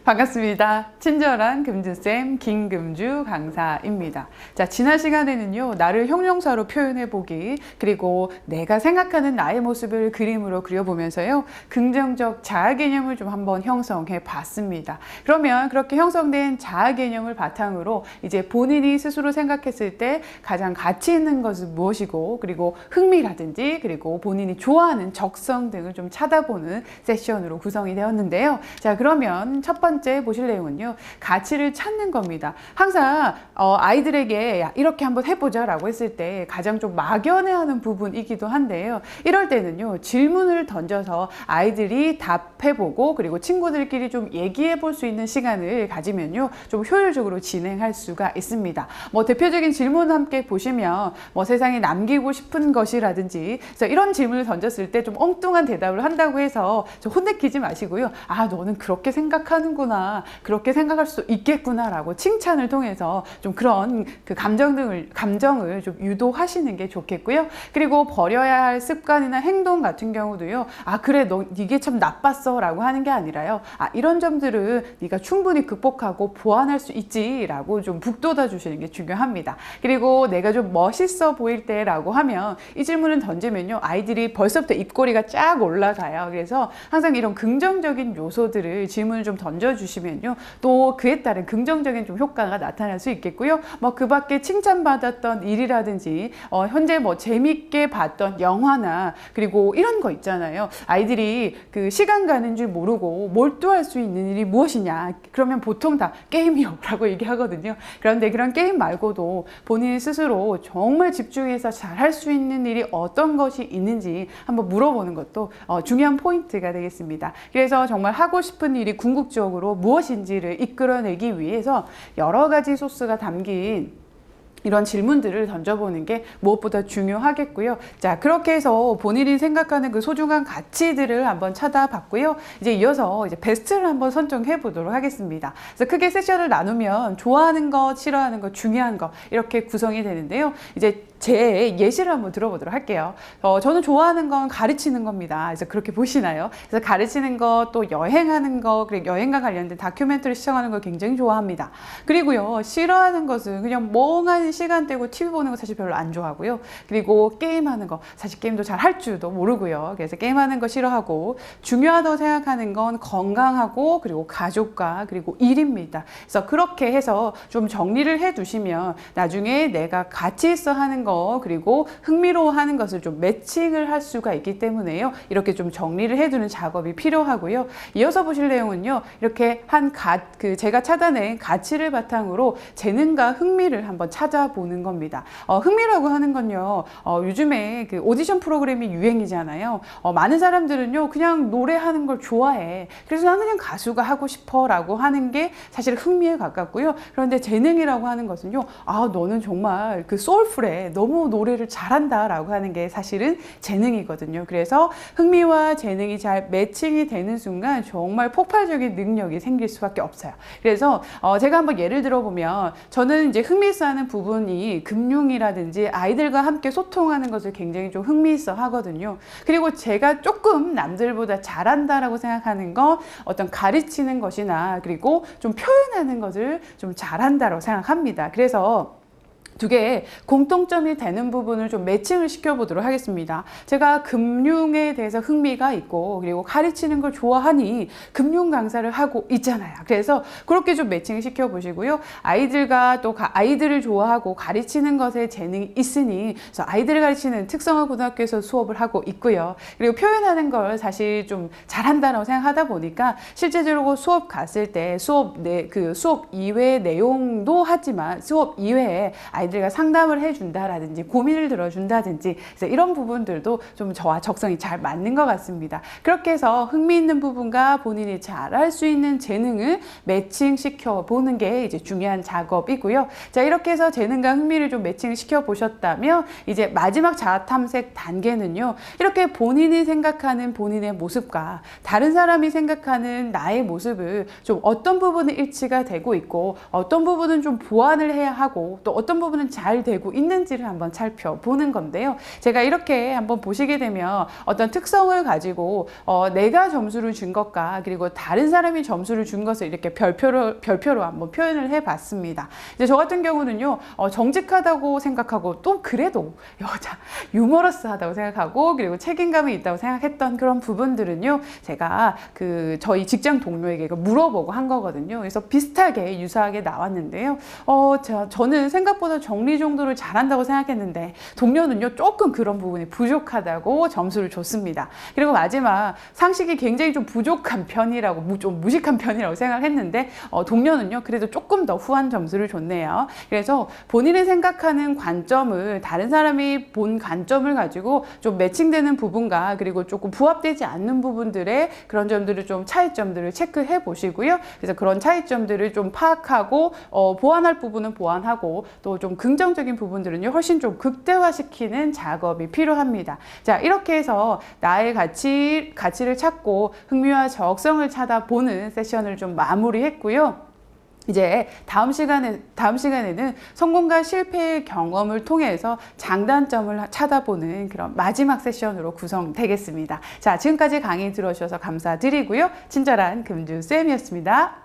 반갑습니다. 친절한 금주쌤 김금주 강사입니다. 자, 지난 시간에는요, 나를 형용사로 표현해보기, 그리고 내가 생각하는 나의 모습을 그림으로 그려보면서요, 긍정적 자아 개념을 좀 한번 형성해 봤습니다. 그러면 그렇게 형성된 자아 개념을 바탕으로 이제 본인이 스스로 생각했을 때 가장 가치 있는 것은 무엇이고, 그리고 흥미라든지, 그리고 본인이 좋아하는 적성 등을 좀 찾아보는 세션으로 구성이 되었는데요. 자, 그러면 첫 번째 보실 내용은요, 가치를 찾는 겁니다. 항상 아이들에게 야, 이렇게 한번 해보자 라고 했을 때 가장 좀 막연해하는 부분이기도 한데요, 이럴 때는요, 질문을 던져서 아이들이 답해보고 그리고 친구들끼리 좀 얘기해 볼 수 있는 시간을 가지면요, 좀 효율적으로 진행할 수가 있습니다. 뭐 대표적인 질문 함께 보시면 뭐 세상에 남기고 싶은 것이라든지, 그래서 이런 질문을 던졌을 때 좀 엉뚱한 대답을 한다고 해서 좀 혼내키지 마시고요, 아 너는 그렇게 생각하는구나, 그렇게 생각할 수 있겠구나 라고 칭찬을 통해서 좀 그런 그 감정을 좀 유도하시는 게 좋겠고요. 그리고 버려야 할 습관이나 행동 같은 경우도요, 아 그래 너 이게 참 나빴어 라고 하는 게 아니라요, 아 이런 점들은 네가 충분히 극복하고 보완할 수 있지 라고 좀 북돋아 주시는 게 중요합니다. 그리고 내가 좀 멋있어 보일 때 라고 하면 이 질문을 던지면요, 아이들이 벌써부터 입꼬리가 쫙 올라가요. 그래서 항상 이런 긍정적인 요소들을 질문을 좀 던져주시면요, 또 그에 따른 긍정적인 좀 효과가 나타날 수 있겠고요. 뭐 그 밖에 칭찬받았던 일이라든지 현재 뭐 재밌게 봤던 영화나, 그리고 이런 거 있잖아요, 아이들이 그 시간 가는 줄 모르고 몰두할 수 있는 일이 무엇이냐 그러면 보통 다 게임이요 라고 얘기하거든요. 그런데 그런 게임 말고도 본인 스스로 정말 집중해서 잘 할 수 있는 일이 어떤 것이 있는지 한번 물어보는 것도 중요한 포인트가 되겠습니다. 그래서 정말 하고 싶은 일이 궁극적으로 무엇인지를 이끌어내기 위해서 여러 가지 소스가 담긴 이런 질문들을 던져보는 게 무엇보다 중요하겠고요. 자, 그렇게 해서 본인이 생각하는 그 소중한 가치들을 한번 찾아봤고요. 이제 이어서 이제 베스트를 한번 선정해 보도록 하겠습니다. 그래서 크게 세션을 나누면 좋아하는 것, 싫어하는 것, 중요한 것 이렇게 구성이 되는데요. 이제 제 예시를 한번 들어보도록 할게요. 저는 좋아하는 건 가르치는 겁니다. 그래서 그렇게 보시나요? 그래서 가르치는 것, 또 여행하는 것, 그리고 여행과 관련된 다큐멘터리 시청하는 걸 굉장히 좋아합니다. 그리고요, 싫어하는 것은 그냥 멍한 시간 떼고 TV 보는 거 사실 별로 안 좋아하고요. 그리고 게임하는 거, 사실 게임도 잘 할 줄도 모르고요. 그래서 게임하는 거 싫어하고, 중요하다고 생각하는 건 건강하고 그리고 가족과 그리고 일입니다. 그래서 그렇게 해서 좀 정리를 해 두시면 나중에 내가 가치 있어 하는 거, 그리고 흥미로워하는 것을 좀 매칭을 할 수가 있기 때문에요, 이렇게 좀 정리를 해두는 작업이 필요하고요. 이어서 보실 내용은요, 이렇게 제가 찾아낸 가치를 바탕으로 재능과 흥미를 한번 찾아보는 겁니다. 흥미라고 하는 건요, 요즘에 그 오디션 프로그램이 유행이잖아요. 많은 사람들은요, 그냥 노래하는 걸 좋아해. 그래서 나는 그냥 가수가 하고 싶어 라고 하는 게 사실 흥미에 가깝고요. 그런데 재능이라고 하는 것은요, 아 너는 정말 그 소울풀해, 너무 노래를 잘한다 라고 하는 게 사실은 재능이거든요. 그래서 흥미와 재능이 잘 매칭이 되는 순간 정말 폭발적인 능력이 생길 수밖에 없어요. 그래서 제가 한번 예를 들어보면, 저는 이제 흥미있어 하는 부분이 금융이라든지 아이들과 함께 소통하는 것을 굉장히 좀 흥미있어 하거든요. 그리고 제가 조금 남들보다 잘한다라고 생각하는 건 어떤 가르치는 것이나, 그리고 좀 표현하는 것을 좀 잘한다라고 생각합니다. 그래서 두 개의 공통점이 되는 부분을 좀 매칭을 시켜보도록 하겠습니다. 제가 금융에 대해서 흥미가 있고, 그리고 가르치는 걸 좋아하니 금융 강사를 하고 있잖아요. 그래서 그렇게 좀 매칭을 시켜보시고요. 아이들과 또 아이들을 좋아하고 가르치는 것에 재능이 있으니, 그래서 아이들을 가르치는 특성화 고등학교에서 수업을 하고 있고요. 그리고 표현하는 걸 사실 좀 잘한다라고 생각하다 보니까 실제적으로 수업 갔을 때 수업 이외의 내용도 하지만 수업 이외에 아이들과 상담을 해준다라든지 고민을 들어준다든지, 그래서 이런 부분들도 좀 저와 적성이 잘 맞는 것 같습니다. 그렇게 해서 흥미있는 부분과 본인이 잘할 수 있는 재능을 매칭시켜 보는 게 이제 중요한 작업이고요. 자, 이렇게 해서 재능과 흥미를 좀 매칭시켜 보셨다면 이제 마지막 자아 탐색 단계는요, 이렇게 본인이 생각하는 본인의 모습과 다른 사람이 생각하는 나의 모습을 좀 어떤 부분은 일치가 되고 있고, 어떤 부분은 좀 보완을 해야 하고, 또 어떤 부분은 부분은 잘 되고 있는지를 한번 살펴보는 건데요. 제가 이렇게 한번 보시게 되면 어떤 특성을 가지고 내가 점수를 준 것과 그리고 다른 사람이 점수를 준 것을 이렇게 별표로 한번 표현을 해봤습니다. 이제 저 같은 경우는요, 정직하다고 생각하고 또 그래도 유머러스하다고 생각하고 그리고 책임감이 있다고 생각했던 그런 부분들은요, 제가 저희 직장 동료에게 물어보고 한 거거든요. 그래서 비슷하게 유사하게 나왔는데요. 저는 생각보다 정리정돈을 잘한다고 생각했는데 동료는요, 조금 그런 부분이 부족하다고 점수를 줬습니다. 그리고 마지막 상식이 굉장히 좀 부족한 편이라고, 좀 무식한 편이라고 생각했는데 동료는요, 그래도 조금 더 후한 점수를 줬네요. 그래서 본인이 생각하는 관점을 다른 사람이 본 관점을 가지고 좀 매칭되는 부분과 그리고 조금 부합되지 않는 부분들의 그런 점들을 좀 차이점들을 체크해 보시고요. 그래서 그런 차이점들을 좀 파악하고 보완할 부분은 보완하고 또 좀 긍정적인 부분들은요, 훨씬 좀 극대화시키는 작업이 필요합니다. 자, 이렇게 해서 나의 가치를 찾고 흥미와 적성을 찾아보는 세션을 좀 마무리했고요. 이제 다음 시간에는 성공과 실패의 경험을 통해서 장단점을 찾아보는 그런 마지막 세션으로 구성되겠습니다. 자, 지금까지 강의 들어주셔서 감사드리고요. 친절한 금주쌤이었습니다.